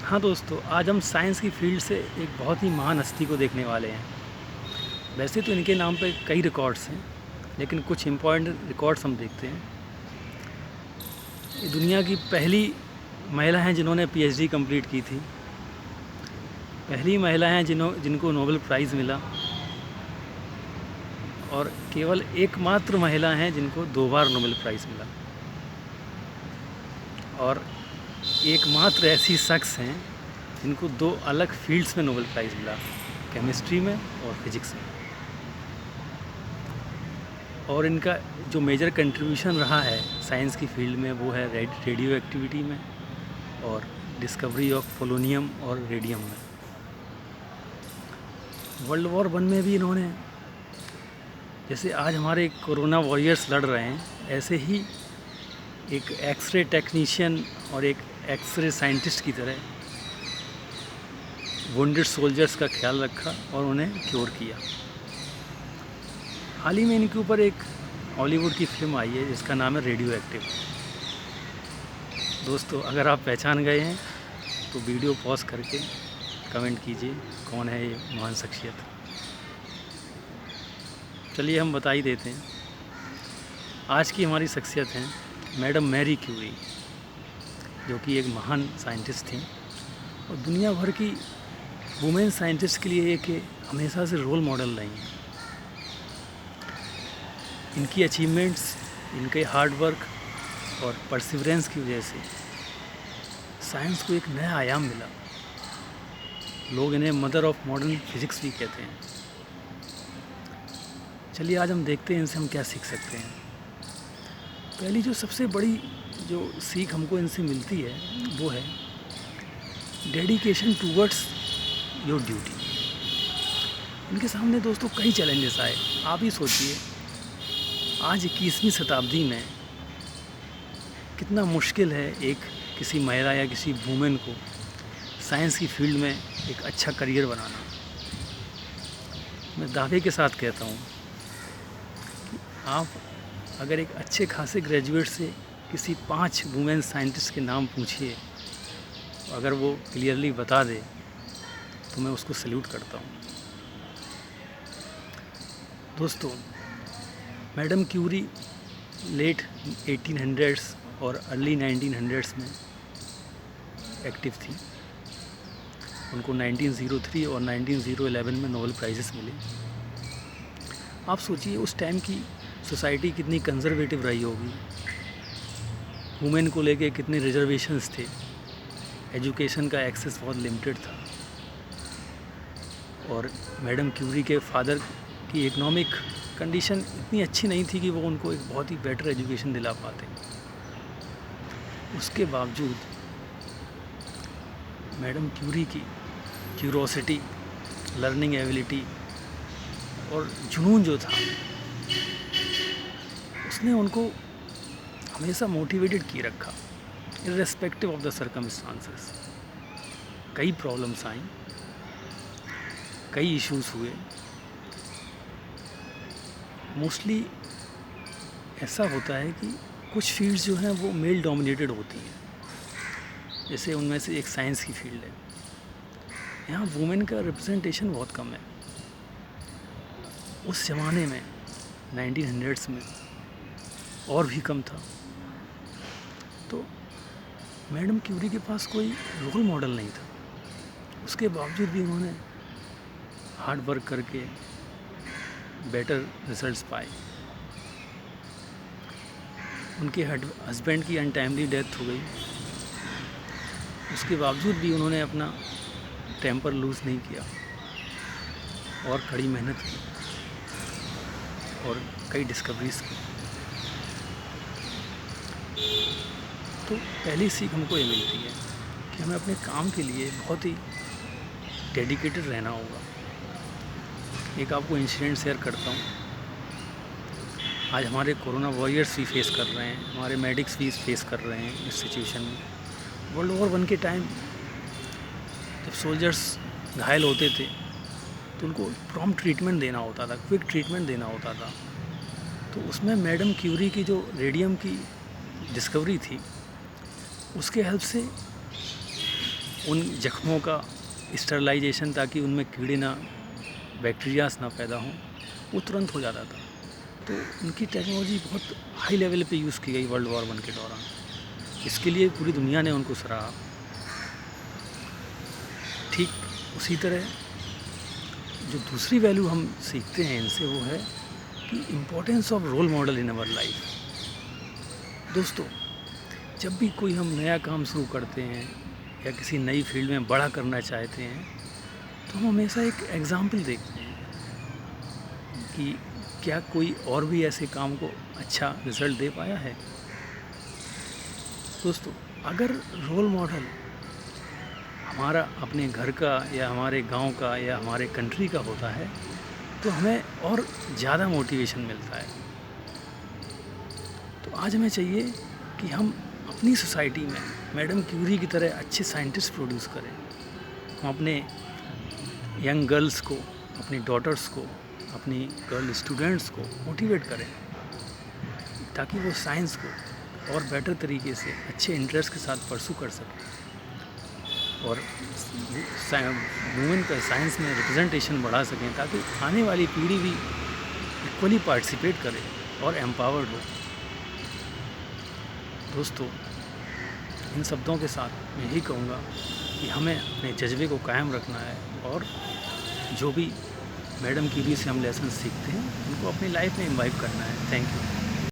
हाँ दोस्तों, आज हम साइंस की फील्ड से एक बहुत ही महान हस्ती को देखने वाले हैं। वैसे तो इनके नाम पे कई रिकॉर्ड्स हैं, लेकिन कुछ इम्पॉर्टेंट रिकॉर्ड्स हम देखते हैं। ये दुनिया की पहली महिला हैं जिन्होंने पीएचडी कंप्लीट की थी। पहली महिला हैं जिनको नोबेल प्राइज़ मिला, और केवल एकमात्र महिला हैं जिनको 2 बार नोबेल प्राइज़ मिला, और एकमात्र ऐसी शख्स हैं जिनको 2 अलग फील्ड्स में नोबेल प्राइज़ मिला, केमिस्ट्री में और फिजिक्स में। और इनका जो मेजर कंट्रीब्यूशन रहा है साइंस की फील्ड में वो है रेडियो एक्टिविटी में और डिस्कवरी ऑफ पोलोनियम और रेडियम में। वर्ल्ड वॉर 1 में भी इन्होंने, जैसे आज हमारे कोरोना वॉरियर्स लड़ रहे हैं, ऐसे ही एक एक्सरे टेक्नीशियन और एक एक्सरे साइंटिस्ट की तरह वुंडेड सोल्जर्स का ख्याल रखा और उन्हें क्योर किया। हाल ही में इनके ऊपर एक हॉलीवुड की फिल्म आई है जिसका नाम है रेडियो एक्टिव। दोस्तों, अगर आप पहचान गए हैं तो वीडियो पॉज करके कमेंट कीजिए कौन है ये महान शख्सियत। चलिए हम बता ही देते हैं। आज की हमारी शख्सियत हैं मैडम मैरी क्यूरी, जो कि एक महान साइंटिस्ट थी और दुनिया भर की वुमेन साइंटिस्ट के लिए एक हमेशा से रोल मॉडल रही हैं। इनकी अचीवमेंट्स, इनके हार्ड वर्क और परसिवरेंस की वजह से साइंस को एक नया आयाम मिला। लोग इन्हें मदर ऑफ मॉडर्न फिज़िक्स भी कहते हैं। चलिए आज हम देखते हैं इनसे हम क्या सीख सकते हैं। पहली जो सबसे बड़ी जो सीख हमको इनसे मिलती है वो है डेडिकेशन टूवर्ड्स योर ड्यूटी। इनके सामने दोस्तों कई चैलेंजेस आए। आप ही सोचिए, आज 21वीं शताब्दी में कितना मुश्किल है एक किसी महिला या किसी वुमेन को साइंस की फील्ड में एक अच्छा करियर बनाना। मैं दावे के साथ कहता हूँ कि आप अगर एक अच्छे खासे ग्रेजुएट से किसी 5 वुमेन साइंटिस्ट के नाम पूछिए, अगर वो क्लियरली बता दे तो मैं उसको सल्यूट करता हूँ। दोस्तों, मैडम क्यूरी लेट 1800s और अर्ली 1900s में एक्टिव थी। उनको 1903 और 1911 में नोबेल प्राइजेस मिले। आप सोचिए उस टाइम की सोसाइटी कितनी कंजर्वेटिव रही होगी, वुमेन को लेके कितने रिजर्वेशंस थे, एजुकेशन का एक्सेस बहुत लिमिटेड था, और मैडम क्यूरी के फादर की इकोनॉमिक कंडीशन इतनी अच्छी नहीं थी कि वो उनको एक बहुत ही बेटर एजुकेशन दिला पाते। उसके बावजूद मैडम क्यूरी की क्यूरोसिटी, लर्निंग एबिलिटी और जुनून जो था, उसने उनको हमेशा मोटिवेटेड किए रखा इर्रेस्पेक्टिव ऑफ द सर्कमस्टांसेस। कई प्रॉब्लम्स आई, कई इश्यूज हुए। मोस्टली ऐसा होता है कि कुछ फील्ड्स जो हैं वो मेल डोमिनेटेड होती हैं, जैसे उनमें से एक साइंस की फील्ड है। यहाँ वुमेन का रिप्रेजेंटेशन बहुत कम है। उस ज़माने में 1900s में और भी कम था। तो मैडम क्यूरी के पास कोई रोल मॉडल नहीं था। उसके बावजूद भी उन्होंने हार्ड वर्क करके बेटर रिजल्ट्स पाए। उनके हस्बैंड की अनटाइमली डेथ हो गई। उसके बावजूद भी उन्होंने अपना टेम्पर लूज़ नहीं किया और कड़ी मेहनत की और कई डिस्कवरीज की। तो पहली सीख हमको ये मिलती है कि हमें अपने काम के लिए बहुत ही डेडिकेटेड रहना होगा। एक आपको इंसिडेंट शेयर करता हूँ। आज हमारे कोरोना वॉरियर्स भी फेस कर रहे हैं, हमारे मेडिक्स भी फेस कर रहे हैं इस सिचुएशन में। वर्ल्ड वॉर 1 के टाइम जब सोल्जर्स घायल होते थे तो उनको प्रॉम्प्ट ट्रीटमेंट देना होता था, क्विक ट्रीटमेंट देना होता था। तो उसमें मैडम क्यूरी की जो रेडियम की डिस्कवरी थी, उसके हेल्प से उन जख्मों का स्टरलाइजेशन, ताकि उनमें कीड़े ना, बैक्टीरियाज ना पैदा हों, वो तुरंत हो जाता था। तो उनकी टेक्नोलॉजी बहुत हाई लेवल पे यूज़ की गई वर्ल्ड वॉर 1 के दौरान। इसके लिए पूरी दुनिया ने उनको सराहा। ठीक उसी तरह जो दूसरी वैल्यू हम सीखते हैं इनसे, वो है कि importance of role model in our life. दोस्तों, जब भी कोई हम नया काम शुरू करते हैं या किसी नई फील्ड में बड़ा करना चाहते हैं, तो हम हमेशा एक एग्ज़ाम्पल देखते हैं कि क्या कोई और भी ऐसे काम को अच्छा रिज़ल्ट दे पाया है। दोस्तों, अगर रोल मॉडल हमारा अपने घर का या हमारे गांव का या हमारे कंट्री का होता है, तो हमें और ज़्यादा मोटिवेशन मिलता है। तो आज हमें चाहिए कि हम अपनी सोसाइटी में मैडम क्यूरी की तरह अच्छे साइंटिस्ट प्रोड्यूस करें। हम अपने यंग गर्ल्स को, अपनी डॉटर्स को, अपनी गर्ल स्टूडेंट्स को मोटिवेट करें, ताकि वो साइंस को और बेटर तरीके से अच्छे इंटरेस्ट के साथ परसू कर सकें और वुमेन का साइंस में रिप्रेजेंटेशन बढ़ा सकें, ताकि आने वाली पीढ़ी भी इक्वली पार्टिसिपेट करे और एम्पावर्ड हो। दोस्तों, इन शब्दों के साथ मैं यही कहूँगा कि हमें अपने जज्बे को कायम रखना है और जो भी मैडम क्यूरी से हम लेसन सीखते हैं उनको अपनी लाइफ में इम्बाइब करना है। Thank you.